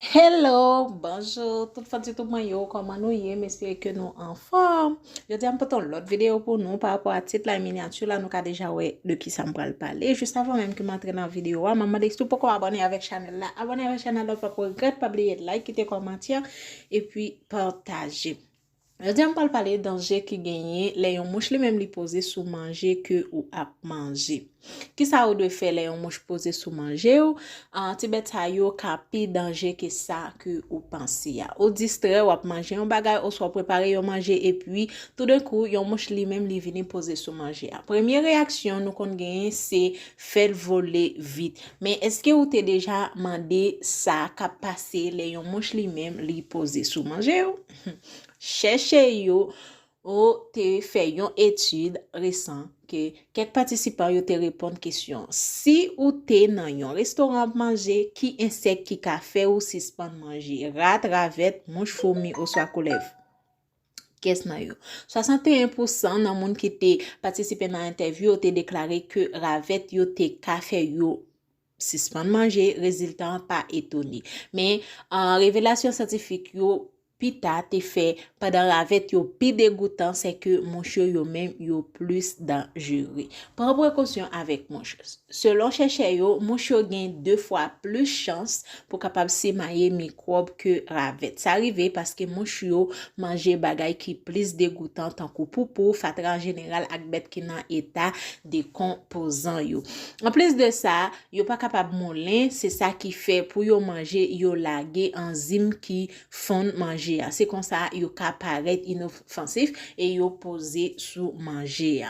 Hello, bonjour, tout fati tout mwen yo, koman nou ye, mespire ke nou en form. Je di an poton lot video pou nou par rapport a tit la miniature la nou ka deja we de ki sa mpral pale. Just avan menm ki mantre nan video wa, maman dek stou poko abone avek chanel la. Abone avek chanel la pa pou regret, pa bliye like, kite komantia, e pi partaje. Je di an pale danje ki genye, le yon mouche li menm li pose sou manje ke ou ap manje. Ki sa ou de fe le yon mouche pose sou manje ou, tibet sa yo ka pi danje ke sa ke ou pansi ya. Ou distre ou ap manje yon bagay, ou so prepare yon manje, et puis tout d'un coup, yon mouche li même li vini pose sou manje ya. Première réaction nou kon genye, se fel voler vite. Mais est-ce que ou te deja mande sa ka pase le yon mouche li même li pose sou manje ou? Cherche yo, ou te fè yon étude récent que quelques participants yo te répondre question. Si ou te nan yon restaurant manger, qui insecte qui ka fè ou suspend manger? Rat, ravette, mouche, fourmi ou soit couleuvre? Qu'est-ce nan yo? 61% nan moun ki te participe nan interview te déclaré que ravette yo te ka fè yo suspend manger, résultat pas étonné. Mais en révélation scientifique yo pita te fait pendant ravette yo pi dégoûtant, c'est que mouche yo même yo plus dangereux. Prends précaution avec mouche. Selon chercheur yo, mouche yo gen 2 fois plus chance pour capable semailler microbe que ravette. Ça arrive parce que mouche yo mange bagay qui plus dégoûtant tant que poupou, fatra en général ak bête qui nan état décomposant yo. En plus de ça, yo pas capable moulin, c'est ça qui fait pour yo manger, yo lage enzyme qui font manger. C'est comme ça yo ka paraître inoffensif et yo posé sous manger.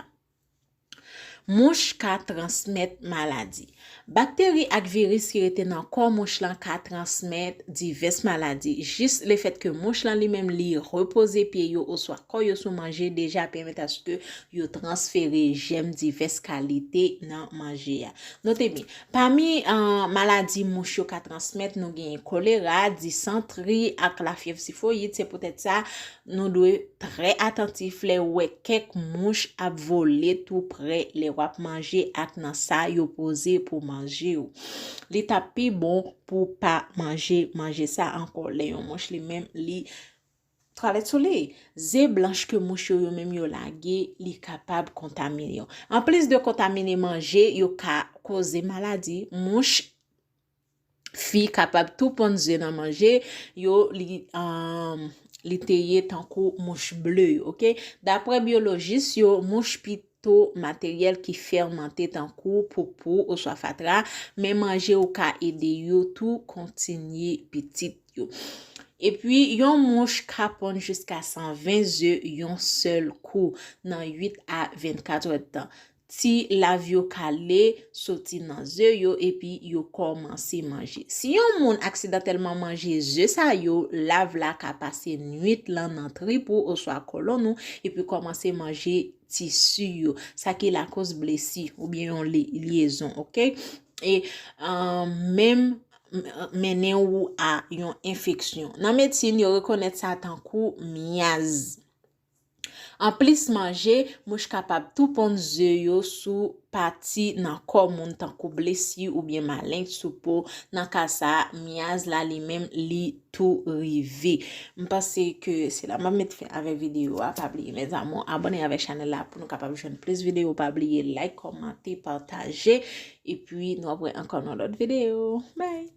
Mouche ka transmet maladie. Bactéries ak virus qui rete nan corps mouche lan ka transmet diverses maladies. Juste le fait que mouche lan li même li repose pied yo ou soit corps yo sous manger déjà permet à ce que yo transférer germes diverses qualités nan manger. Notez bien, parmi maladie mouche yo ka transmet nou gen choléra, dysenterie ak la fièvre typhoïde, c'est peut-être ça nous doit très attentif les ouais quelques mouches a volé tout près les wap manger ak nan sa yo posé pour manger ou. Li tapi bon pour pas manger ça encore les yon mouche li même li toilette soleil. Zé blanche que mouche yo même yo lage li capable contaminer. En plus de contaminer manger, yo ka cause maladie. Mouche fi capable tout pon zé nan manger, yo li teye tankou mouche bleu, ok? D'après biologiste, yo mouche plutôt matériel qui fermenté tankou poupou ou soit fatra, mais manger ou ka aider yo tout continuer petit yo. Et puis, yon mouche ka pon jusqu'à 120 œufs yon seul coup dans 8 à 24 heures de temps. Si la yo kale soti nan œuf yo et puis yo commence manger. Si yon moun accidentellement manger œuf sa yo, lave la ka passe nuit lan nan tripou ou soit colon ou et puis commence manger tissu yo. Ça qui la cause blessure ou bien yon liaison, OK? Et même menen ou a yon infection. Nan médecine yo reconnaît ça tankou miaz. En plus manger, mouche capable tout pon œuf yo sous parti nan corps moun tankou blessure ou bien malin sous peau. Nan ka sa miaz la li même li tout rivé. M'pense que c'est la même fait avec vidéo a pas oublier mes amours, abonnez avec channel là pour nous capable joindre plus vidéo, pas oublier like, commenter, partager et puis nous après encore dans d'autres vidéos. Bye.